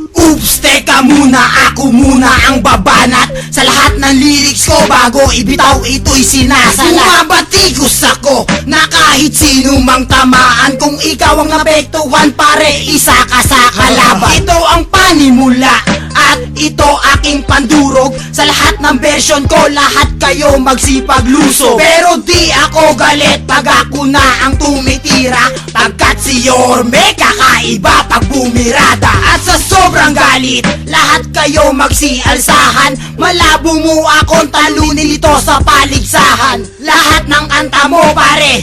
Oops, teka muna, ako muna ang babanat sa lahat ng lyrics ko bago ibitaw ito'y sinasalat. Bumabatikos ako na kahit sino mang tamaan, kung ikaw ang napektuhan pare, isa ka sa kalaban. Ito ang panimula at ito aking pandurog. Sa lahat ng version ko, lahat kayo magsipagluso. Pero di ako galit pag ako na ang tumitira, pagkat si Yorme kakaiba pag bumirada. At sa sobrang galit, lahat kayo magsialsahan. Malabo mo akong talunin ito sa paligsahan. Lahat ng kanta mo pare,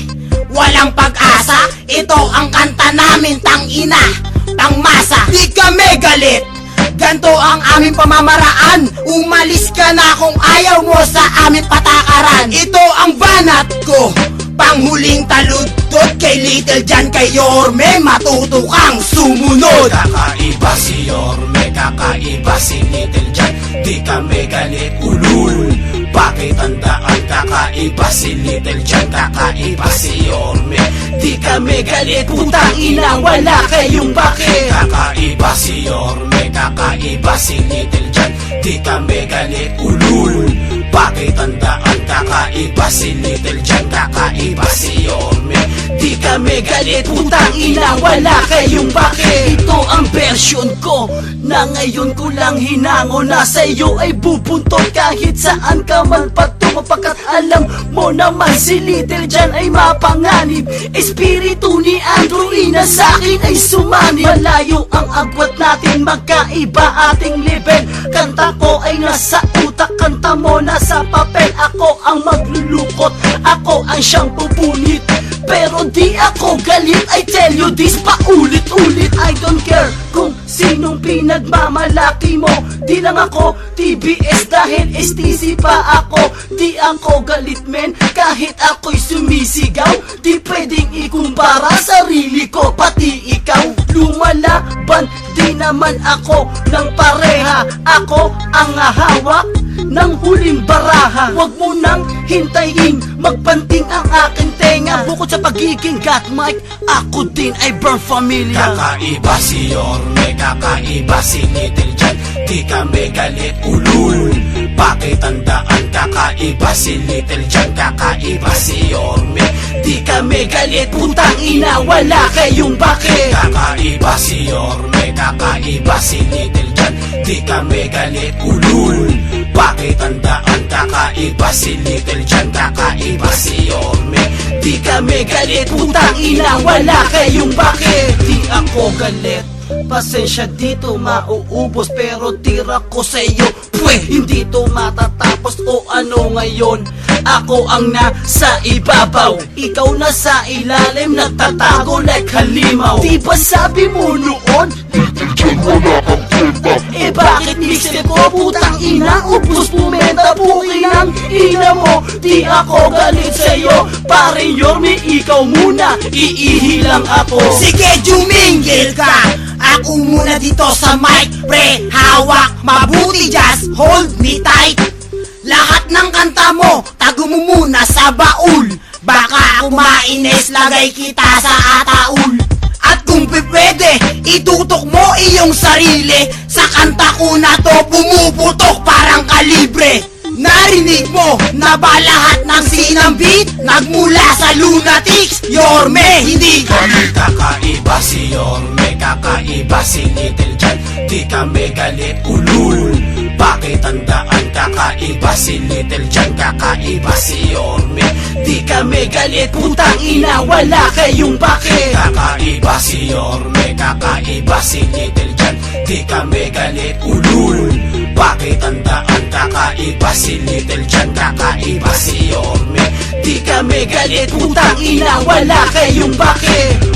walang pag-asa. Ito ang kanta namin, tangina, pangmasa. Di kami galit, ganto ang aming pamamaraan. Umalis ka na kung ayaw mo sa aming patakaran. Ito ang banat ko, panghuling taludtod kay Little John, kay Yorme matuto kang sumunod. Kakaiba si Yorme, kakaiba si Little John, di kami galit ulul. Bakit tandaan, kakaiba si Little John, kakaiba si Yorme, di kami galit, putang ina wala kayong bakit. Kakaiba si Yorme, kakaiba si Little John, di kami galit ulul. Bakit tandaan, kakaiba si Little John, kakaiba si Yorme, di kami galit, putang ina wala kayong bakit. Ito ang version ko na ngayon ko lang hinango, na sa iyo ay bubuntot kahit saan ka man patungo, pagkat alam mo naman si Little John ay mapanganib. Espiritu ni Androina sa akin ay sumanib. Malayo ang agwat natin, magkaiba ating level. Kanta ko ay nasa utak, kanta mo nasa papel. Ako ang maglulukot, ako ang siyang pupunit, pero di ako galit. I tell you this paulit-ulit, I don't care kung sinong pinagmamalaki mo. Di lang ako TBS dahil STC pa ako. Di ako galit men, kahit ako'y sumisigaw. Di pwedeng ikumpara sarili ko, pati ikaw. Lumalaban di naman ako ng pareha, ako ang hawak ng huling baraha. Huwag mo nang hintayin magpanting ang aking tenga. Bukod sa pagiging gat mic, ako din ay burn familia. Kakaiba si Yorme, kakaiba si Little John, di kami galit ulul. Bakit tandaan, kakaiba si Little John, kakaiba si Yorme, di kami galit, putang ina wala kayong bakit. Kakaiba si Yorme, kakaiba si Little John, di kami galit ulul. Bakit tandaan, kakaiba si Little John, kakaiba si Yorme, di kami galit, putang ina wala kayong bakit. Di ako galit, pasensya dito mauubos, pero tira ko sa iyo hindi to matatapos. O ano ngayon, ako ang nasa ibabaw, ikaw nasa ilalim, nagtatago like halimaw. Di ba sabi mo noon, Little John wala kang kwenta? Eh bakit mixtape ko, putang ina, ubus pumenta, bukin ang ina mo. Di ako galit sa'yo, pare Yorme, ikaw muna, iihi lang ako. Sige, jumingil ka, ako muna dito sa mic, pre. Hawak mabuti, just hold me tight. Lahat ng kanta mo, tago mo muna sa baul. Baka ako mainis, lagay kita sa ataul. At kung pwede, itutok mo iyong sarili. Sa kanta ko na to, pumuputok parang kalibre. Narinig mo na ba lahat ng sinambit? Nagmula sa lunatics, Yorme hindi galit. Kakaiba si Yorme, kakaiba si Little John, di kami galit ulul. Bakit tandaan, kakaiba si Little John, kakaiba si Yorme, di kami galit, putang ina wala kayong bakit. Kakaiba si Yorme, kakaiba si Little John, di kami galit ulul. Bakit tandaan, kakaiba si Little John, kakaiba si Yorme, di kami galit, putang ina wala kayong bakit.